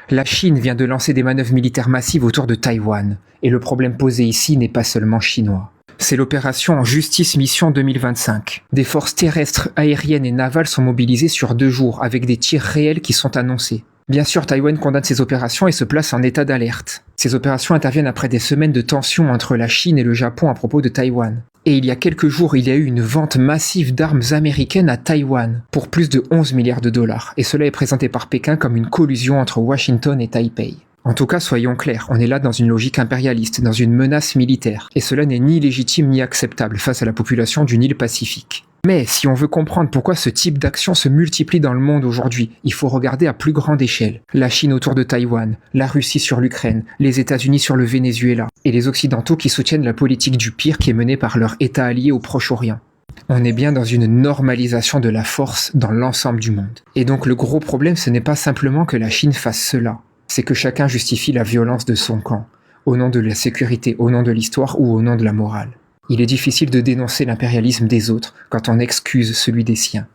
La Chine vient de lancer des manœuvres militaires massives autour de Taïwan, et le problème posé ici n'est pas seulement chinois. C'est l'opération Justice Mission 2025. Des forces terrestres, aériennes et navales sont mobilisées sur 2 jours, avec des tirs réels qui sont annoncés. Bien sûr, Taïwan condamne ces opérations et se place en état d'alerte. Ces opérations interviennent après des semaines de tensions entre la Chine et le Japon à propos de Taïwan. Et il y a quelques jours, il y a eu une vente massive d'armes américaines à Taïwan pour plus de 11 milliards de dollars. Et cela est présenté par Pékin comme une collusion entre Washington et Taipei. En tout cas, soyons clairs, on est là dans une logique impérialiste, dans une menace militaire. Et cela n'est ni légitime ni acceptable face à la population d'une île Pacifique. Mais si on veut comprendre pourquoi ce type d'action se multiplie dans le monde aujourd'hui, il faut regarder à plus grande échelle. La Chine autour de Taïwan, la Russie sur l'Ukraine, les États-Unis sur le Venezuela, et les Occidentaux qui soutiennent la politique du pire qui est menée par leur État allié au Proche-Orient. On est bien dans une normalisation de la force dans l'ensemble du monde. Et donc le gros problème, ce n'est pas simplement que la Chine fasse cela, c'est que chacun justifie la violence de son camp, au nom de la sécurité, au nom de l'histoire ou au nom de la morale. Il est difficile de dénoncer l'impérialisme des autres quand on excuse celui des siens.